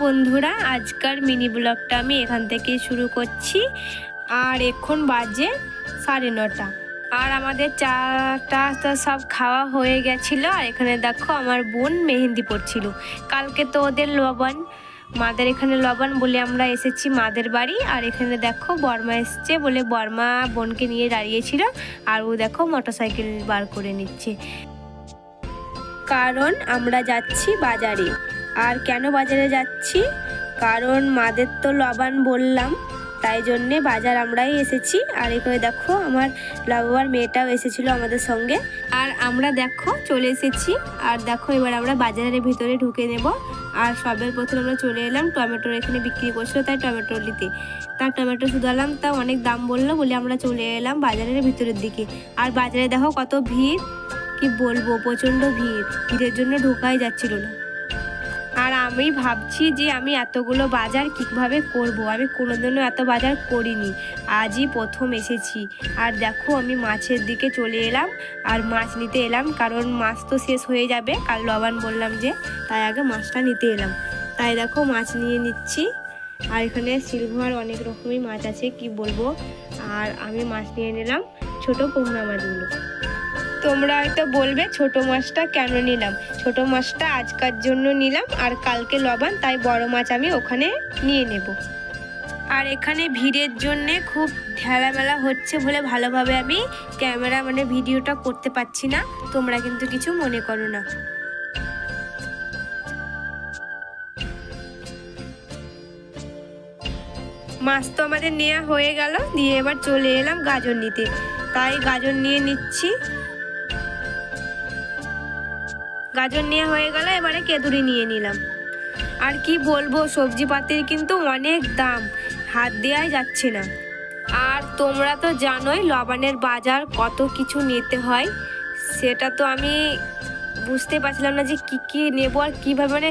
বন্ধুরা, আজকের মিনি ব্লগটা আমি এখান থেকে শুরু করছি। আর এখন বাজে 9:30 আর আমাদের চাটা সব খাওয়া হয়ে গেছিলো। আর এখানে দেখো আমার বোন মেহেন্দি পড়ছিল। কালকে তো ওদের লবণ, মাদের এখানে লবণ বলে আমরা এসেছি মাদের বাড়ি। আর এখানে দেখো বর্মা এসছে বলে বর্মা বোনকে নিয়ে দাঁড়িয়েছিল। আর ও দেখো মোটরসাইকেল বার করে নিচ্ছে, কারণ আমরা যাচ্ছি বাজারে। আর কেন বাজারে যাচ্ছি, কারণ মাদের তো লবণ বললাম, তাই জন্যে বাজার আমরাই এসেছি। আর এখানে দেখো আমার লাভবার মেয়েটাও এসেছিলো আমাদের সঙ্গে। আর আমরা দেখো চলে এসেছি। আর দেখো এবার আমরা বাজারের ভিতরে ঢুকে নেব। আর সবের প্রথমে আমরা চলে এলাম টমেটোর এখানে বিক্রি করছিল, তাই টমেটো নিতে। তার টমেটো শুধালাম, তা অনেক দাম বললো বলে আমরা চলে এলাম বাজারের ভিতরের দিকে। আর বাজারে দেখো কত ভিড়, কি বলবো, প্রচণ্ড ভিড়ের জন্য ঢোকাই যাচ্ছিল না। আর আমি ভাবছি যে আমি এতগুলো বাজার কীভাবে করব, আমি কোনোদিনও এত বাজার করিনি, আজই প্রথম এসেছি। আর দেখো আমি মাছের দিকে চলে এলাম আর মাছ নিতে এলাম, কারণ মাছ তো শেষ হয়ে যাবে, কাল লবণ বললাম যে, তাই আগে মাছটা নিতে এলাম। তাই দেখো মাছ নিয়ে নিচ্ছি। আর এখানে সিলভার অনেক রকমই মাছ আছে, কি বলবো। আর আমি মাছ নিয়ে নিলাম ছোট পোহনা মাছগুলো। তোমরা হয়তো বলবে ছোট মাছটা কেন নিলাম, ছোট মাছটা আজকের জন্য নিলাম, আর কালকে লবণ, তাই বড় মাছ আমি ওখানে নিয়ে নেব। আর এখানে ভিড়ের জন্যে খুব ঢেলামেলা হচ্ছে বলে ভালোভাবে আমি ক্যামেরা ভিডিওটা করতে পারছি না, তোমরা কিন্তু কিছু মনে করো না। মাছ তো আমাদের নেওয়া হয়ে গেল, দিয়ে এবার চলে এলাম গাজর নিতে, তাই গাজর নিয়ে নিচ্ছি। গাজর নেওয়া হয়ে গেল, এবারে কেঁদুরি নিয়ে নিলাম। আর কি বলবো, সবজিপাতির কিন্তু অনেক দাম, হাত দেওয়াই যাচ্ছে না। আর তোমরা তো জানোই লবণের বাজার কত কিছু নিতে হয়, সেটা তো আমি বুঝতে পারছিলাম না যে কি নেবো আর কীভাবে।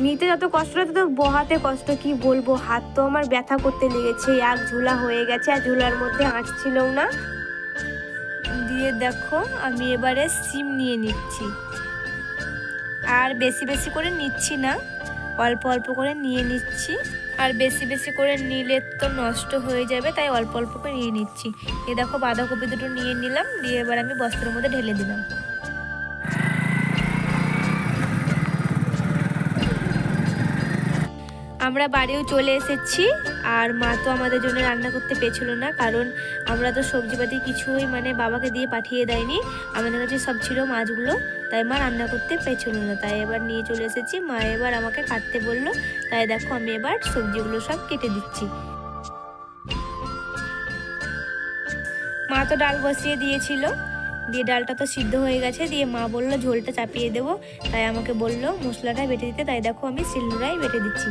নিতে যত কষ্ট তত বহাতে কষ্ট, কি বলবো, হাত তো আমার ব্যথা করতে লেগেছে, এক ঝোলা হয়ে গেছে, আর ঝোলার মধ্যে আঁচ ছিলও না। দিয়ে দেখো আমি এবারে সিম নিয়ে নিচ্ছি। আর বেশি বেশি করে নিচ্ছি না, অল্প অল্প করে নিয়ে নিচ্ছি। আর বেশি বেশি করে নিলে তো নষ্ট হয়ে যাবে, তাই অল্প অল্প করে নিয়ে নিচ্ছি। এ দেখো বাঁধাকপি দুটো নিয়ে নিলাম, দিয়ে এবার আমি বস্তার মধ্যে ঢেলে দিলাম। আমরা বাড়িও চলে এসেছি। আর মা তো আমাদের জন্য রান্না করতে পেয়েছিল না, কারণ আমরা তো সবজিপাতি কিছুই বাবাকে দিয়ে পাঠিয়ে দেয়নি, আমাদের কাছে সব ছিল মাছগুলো, তাই মা রান্না করতে পেয়েছিল না। তাই এবার নিয়ে চলে এসেছি, মা এবার আমাকে কাটতে বললো, তাই দেখো আমি এবার সবজিগুলো সব কেটে দিচ্ছি। মা তো ডাল বসিয়ে দিয়েছিল, দিয়ে ডালটা তো সিদ্ধ হয়ে গেছে, দিয়ে মা বললো ঝোলটা চাপিয়ে দেবো, তাই আমাকে বললো মশলাটা বেটে দিতে, তাই দেখো আমি শিলনোড়ায় বেটে দিচ্ছি।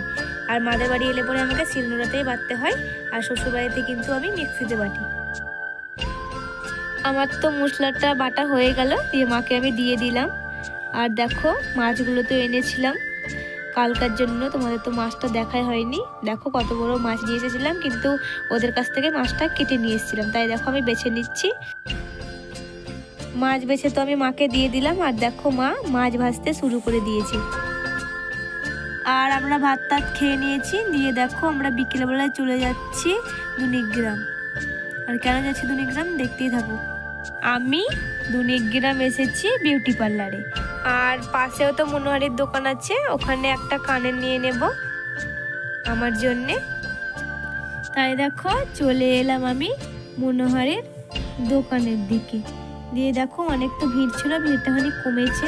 আর মাদের বাড়ি এলে পরে আমাকে শিলনোড়াতেই বাটতে হয়, আর শ্বশুর বাড়িতে কিন্তু আমি মিক্সিতে বাটি। আমার তো মশলাটা বাটা হয়ে গেল, দিয়ে মাকে আমি দিয়ে দিলাম। আর দেখো মাছগুলো তো এনেছিলাম কালকার জন্য, তোমাদের তো মাছটা দেখাই হয়নি। দেখো কত বড় মাছ নিয়ে এসেছিলাম, কিন্তু ওদের কাছ থেকে মাছটা কেটে নিয়ে এসেছিলাম, তাই দেখো আমি বেছে নিচ্ছি। মাছ বেছে তো আমি মাকে দিয়ে দিলাম। আর দেখো মা মাছ ভাজতে শুরু করে দিয়েছি। আর আমরা ভাত টাত খেয়ে নিয়েছি, দিয়ে দেখো আমরা বিকেলবেলায় চলে যাচ্ছি দুনিগ্রাম। আর কেন যাচ্ছি দুনিগ্রাম দেখতেই থাকো। আমি দুনিগ্রাম এসেছি বিউটি পার্লারে। আর পাশেও তো মনোহারির দোকান আছে, ওখানে একটা কানের নিয়ে নেব আমার জন্যে। তাই দেখো চলে এলাম আমি মনোহারির দোকানের দিকে। দিয়ে দেখো অনেক তো ভিড় ছিল, ভিড়টা খানিক কমেছে।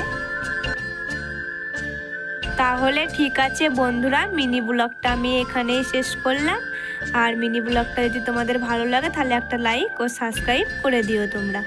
তাহলে ঠিক আছে বন্ধুরা, মিনি ব্লগটা আমি এখানেই শেষ করলাম। আর মিনি ব্লগটা যদি তোমাদের ভালো লাগে তাহলে একটা লাইক ও সাবস্ক্রাইব করে দিও তোমরা।